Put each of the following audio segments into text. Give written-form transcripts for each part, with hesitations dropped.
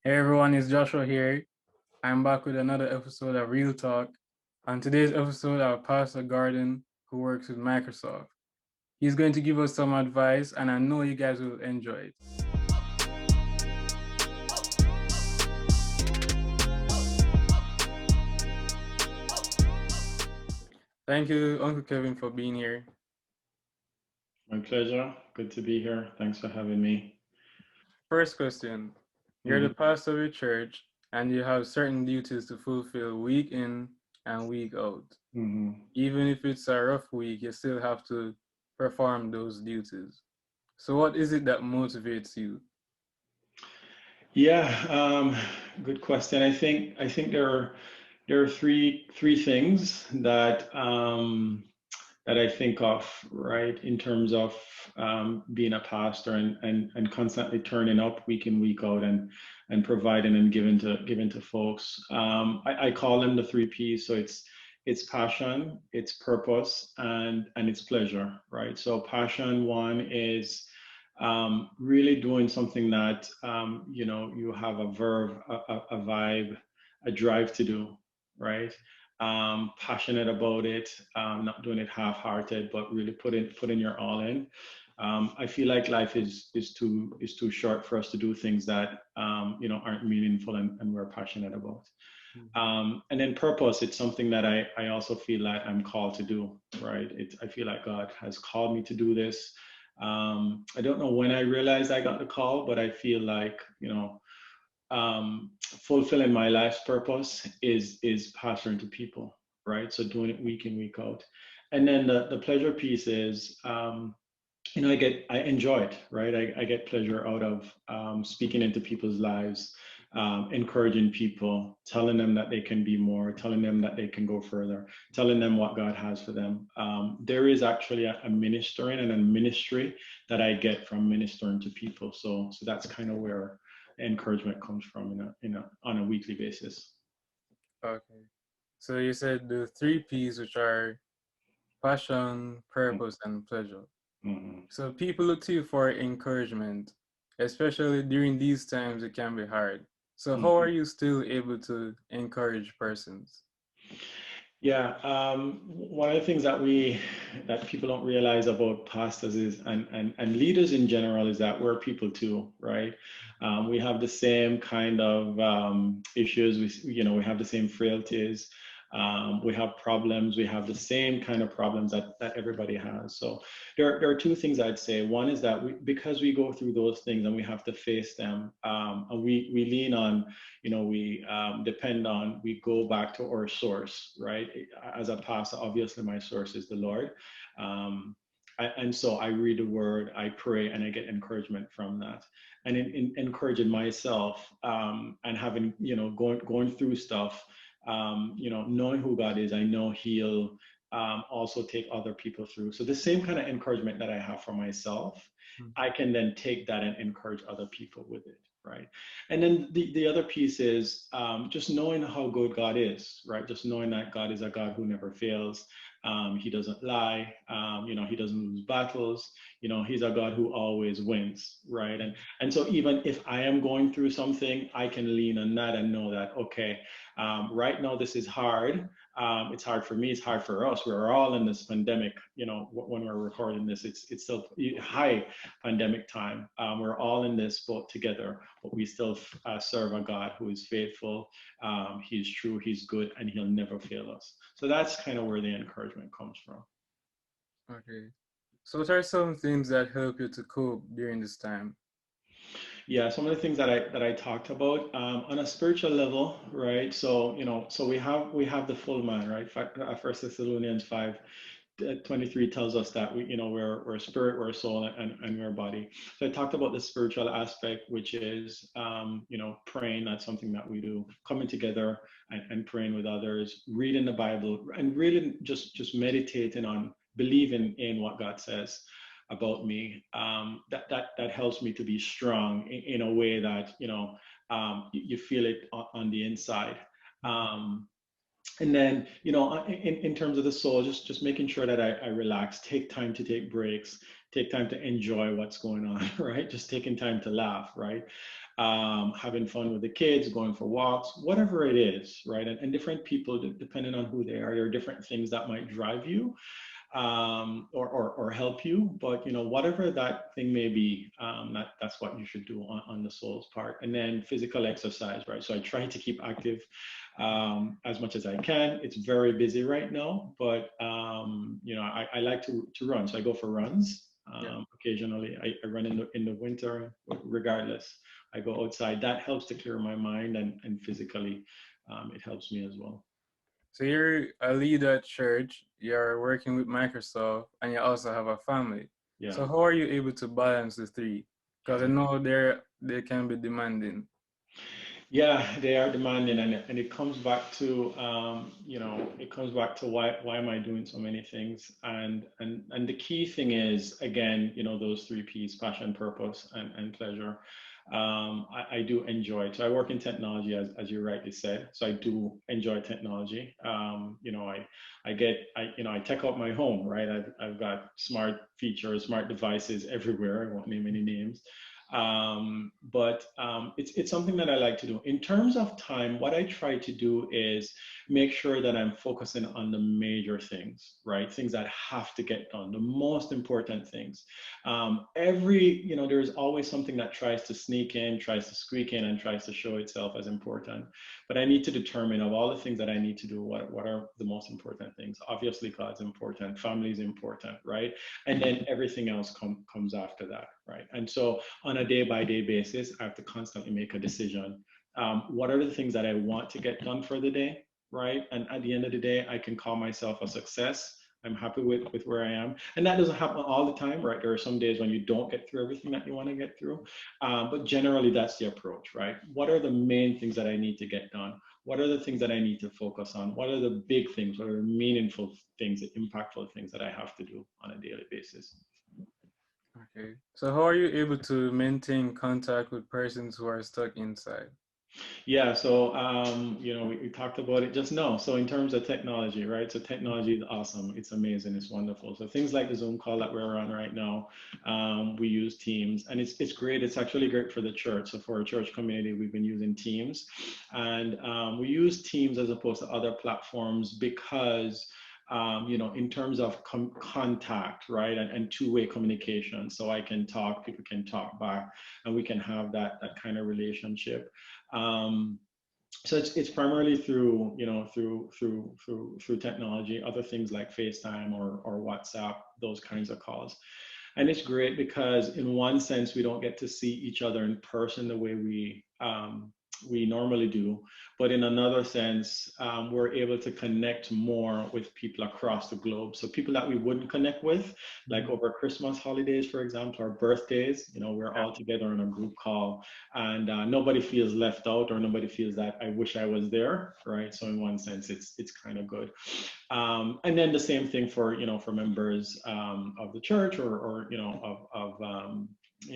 Hey everyone, it's Joshua here. I'm back with another episode of Real Talk. On today's episode, our Pastor Garden, who works with Microsoft. He's going to give us some advice, and I know you guys will enjoy it. Thank you, Uncle Kevin, for being here. My pleasure. Good to be here. Thanks for having me. First question. You're the hmm pastor of your church, and you have certain duties to fulfill week in and week out. hmm Even if it's a rough week, you still have to perform those duties. So, what is it that motivates you? Yeah, good question. I think there are three things that I think of, right, in terms of being a pastor and constantly turning up week in, week out and providing and giving to folks. I call them the three P's. So it's passion, it's purpose, and it's pleasure, right? So passion, one is really doing something that you have a verve, a vibe, a drive to do, right? Passionate about it, not doing it half-hearted, but really putting your all in. I feel like life is too short for us to do things that aren't meaningful and we're passionate about. And then purpose, it's something that I also feel like I'm called to do, right? I feel like God has called me to do this. I don't know when I realized I got the call, but I feel like, fulfilling my life's purpose is pastoring to people, right? So doing it week in, week out. And then the pleasure piece is, I enjoy it, right? I get pleasure out of speaking into people's lives, encouraging people, telling them that they can be more, telling them that they can go further, telling them what God has for them. There is actually a ministering and a ministry that I get from ministering to people. So that's kind of where encouragement comes from, on a weekly basis. Okay. So you said the three P's, which are passion, purpose, and pleasure. Mhm. So people look to you for encouragement, especially during these times it can be hard. So how are Mhm. you still able to encourage persons? Yeah, one of the things that people don't realize about pastors is and leaders in general is that we're people too, right? We have the same kind of issues. We have the same frailties. We have problems. We have the same kind of problems that everybody has. So there are two things I'd say. One is that because we go through those things and we have to face them, and we lean on, we depend on, we go back to our source, right? As a pastor, obviously my source is the Lord. Um, and so I read the word, I pray, and I get encouragement from that. And in encouraging myself, and having, going through stuff, knowing who God is, I know He'll also take other people through. So the same kind of encouragement that I have for myself, I can then take that and encourage other people with it, right? And then the other piece is just knowing how good God is, right? Just knowing that God is a God who never fails. He doesn't lie. He doesn't lose battles. He's a God who always wins, right? And so even if I am going through something, I can lean on that and know that, okay, right now this is hard. It's hard for me. It's hard for us. We're all in this pandemic. When we're recording this, it's still high pandemic time. We're all in this boat together, but we still serve a God who is faithful. He's true. He's good, and He'll never fail us. So that's kind of where the encouragement comes from. Okay. So what are some things that help you to cope during this time? Yeah, some of the things that I talked about on a spiritual level, right? So we have the full man, right? First Thessalonians 5:23 tells us that we're a spirit, we're a soul, and we're a body. So I talked about the spiritual aspect, which is praying. That's something that we do, coming together and praying with others, reading the Bible, and really just meditating on believing in what God says about me. That helps me to be strong in a way that you feel it on the inside. Um, And then, in terms of the soul, just making sure that I relax, take time to take breaks, take time to enjoy what's going on, right? Just taking time to laugh, right? Having fun with the kids, going for walks, whatever it is, right? And different people, depending on who they are, there are different things that might drive you, or help you. But whatever that thing may be, that's what you should do on the soul's part. And then physical exercise, right? So I try to keep active as much as I can. It's very busy right now, but I like to run. So I go for runs. Yeah. Occasionally, I run in the winter, regardless. I go outside. That helps to clear my mind, and physically, it helps me as well. So you're a leader at church, you're working with Microsoft, and you also have a family. Yeah. So how are you able to balance the three? Because I know they can be demanding. Yeah, they are demanding, and it comes back to why am I doing so many things? And the key thing is, again, those three P's: passion, purpose, and pleasure. I do enjoy it. So I work in technology, as you rightly said. So I do enjoy technology. I tech out my home, right? I've got smart features, smart devices everywhere. I won't name any names. But it's something that I like to do. In terms of time, what I try to do is make sure that I'm focusing on the major things, right? Things that have to get done, the most important things. There's always something that tries to sneak in, tries to squeak in, and tries to show itself as important. But I need to determine, of all the things that I need to do, what are the most important things. Obviously, God's important, family is important, right? And then everything else comes after that, right? And so on a day by day basis, I have to constantly make a decision. What are the things that I want to get done for the day, right? And at the end of the day, I can call myself a success. I'm happy with where I am. And that doesn't happen all the time, right? There are some days when you don't get through everything that you want to get through. But generally, that's the approach, right? What are the main things that I need to get done? What are the things that I need to focus on? What are the big things? What are the meaningful things, the impactful things that I have to do on a daily basis? Okay. So how are you able to maintain contact with persons who are stuck inside? Yeah, so we talked about it just now. So in terms of technology, right? So technology is awesome. It's amazing. It's wonderful. So things like the Zoom call that we're on right now, we use Teams, and it's great. It's actually great for the church. So for our church community, we've been using Teams, and we use Teams as opposed to other platforms because in terms of contact, right, and two-way communication. So I can talk, people can talk back, and we can have that kind of relationship. Um, so it's primarily through technology, other things like FaceTime or WhatsApp, those kinds of calls. And it's great because in one sense we don't get to see each other in person the way we normally do, but in another sense, we're able to connect more with people across the globe. So people that we wouldn't connect with, like Mhm. over Christmas holidays, for example, or birthdays, we're Yeah. all together on a group call, and nobody feels left out, or nobody feels that I wish I was there, right? So in one sense, it's kind of good. And then the same thing for members of the church, or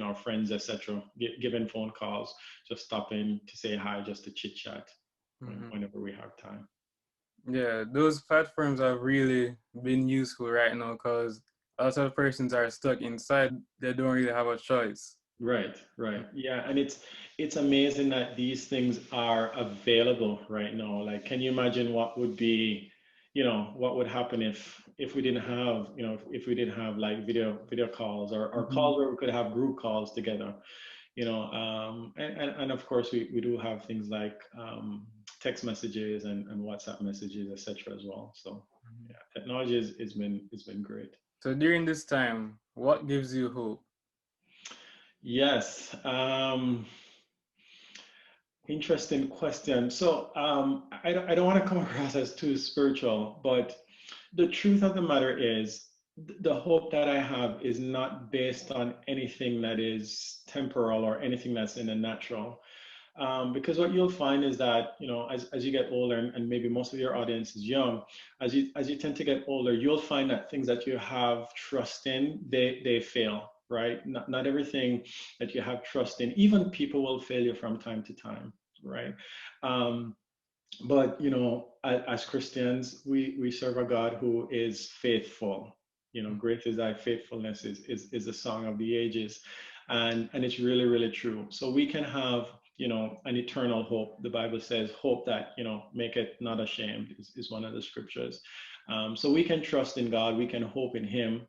of friends, etc. Giving phone calls, just stop in to say hi, just to chit chat Mhm. whenever we have time. Yeah, those platforms have really been useful right now because a lot of persons are stuck inside. They don't really have a choice. Right, right. Yeah, and it's amazing that these things are available right now. Like, can you imagine what would happen if we didn't have, if we didn't have like video calls, or Mhm. calls where we could have group calls together, and of course we do have things like text messages and WhatsApp messages, etc. as well. So yeah, technology has been great. So during this time, what gives you hope? Yes. Interesting question. So I don't want to come across as too spiritual, but the truth of the matter is the hope that I have is not based on anything that is temporal or anything that's in the natural. Because what you'll find is that, as you get older, and maybe most of your audience is young, as you tend to get older, you'll find that things that you have trust in, they fail, right? Not everything that you have trust in, even people will fail you from time to time, right? Um, But as Christians, we serve a God who is faithful. Great is thy faithfulness is the song of the ages, and it's really really true. So we can have an eternal hope. The Bible says, "Hope that make it not ashamed," is one of the scriptures. So we can trust in God. We can hope in Him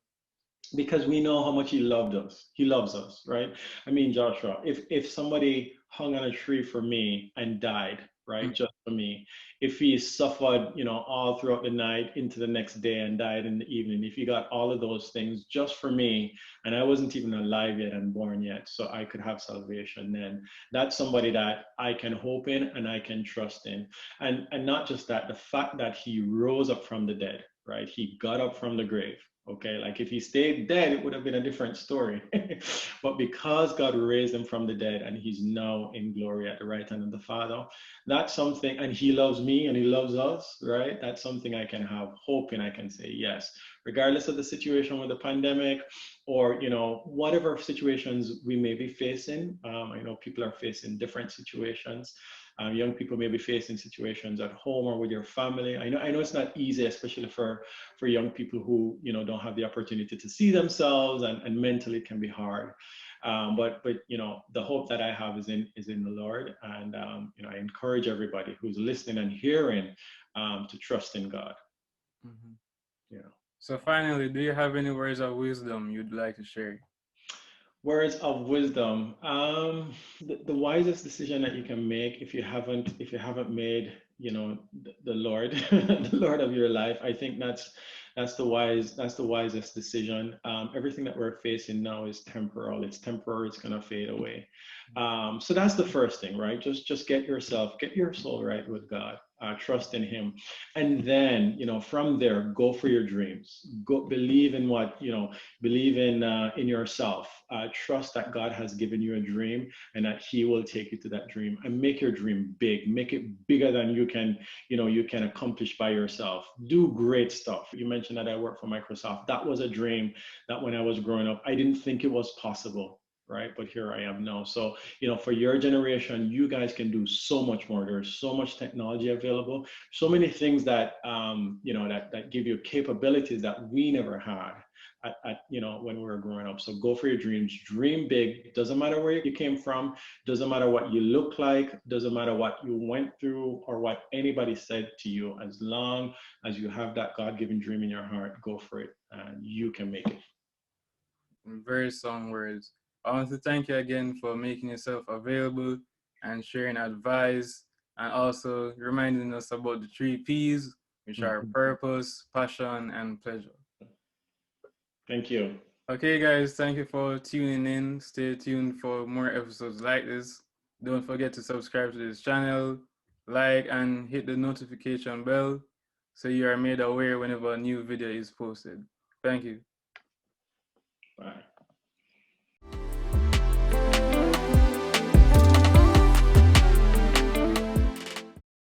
because we know how much he loved us. He loves us, right? I mean, Joshua, if somebody hung on a tree for me and died, right, just for me, if he suffered, all throughout the night into the next day and died in the evening, if he got all of those things just for me, and I wasn't even alive yet and born yet, so I could have salvation, then that's somebody that I can hope in and I can trust in. And not just that, the fact that he rose up from the dead, right? He got up from the grave. Okay, like if he stayed dead, it would have been a different story. But because God raised him from the dead and he's now in glory at the right hand of the Father, that's something, and he loves me and he loves us, right? That's something I can have hope in. I can say yes, regardless of the situation with the pandemic or, whatever situations we may be facing. I know people are facing different situations. Young people may be facing situations at home or with your family. I know it's not easy, especially for young people who don't have the opportunity to see themselves, and mentally it can be hard. But the hope that I have is in the Lord, and I encourage everybody who's listening and hearing to trust in God. Mm-hmm. Yeah. So finally, do you have any words of wisdom you'd like to share? Words of wisdom. The wisest decision that you can make if you haven't made the Lord the Lord of your life. I think that's the wisest decision. Everything that we're facing now is temporal. It's temporary. It's gonna fade away. So that's the first thing, right? Just get your soul right with God. Trust in Him, and then from there, go for your dreams. Go believe in what believe in yourself. Trust that God has given you a dream and that He will take you to that dream, and make your dream big. Make it bigger than you can accomplish by yourself. Do great stuff. You mentioned that I work for Microsoft. That was a dream that when I was growing up, I didn't think it was possible. Right, but here I am now. So, for your generation, you guys can do so much more. There's so much technology available, so many things that give you capabilities that we never had when we were growing up. So go for your dreams, dream big. Doesn't matter where you came from, doesn't matter what you look like, doesn't matter what you went through or what anybody said to you. As long as you have that God-given dream in your heart, go for it, and you can make it. Very strong words. I want to thank you again for making yourself available and sharing advice, and also reminding us about the three P's, which are Mhm. purpose, passion, and pleasure. Thank you. Okay, guys, thank you for tuning in. Stay tuned for more episodes like this. Don't forget to subscribe to this channel, like, and hit the notification bell so you are made aware whenever a new video is posted. Thank you. Bye.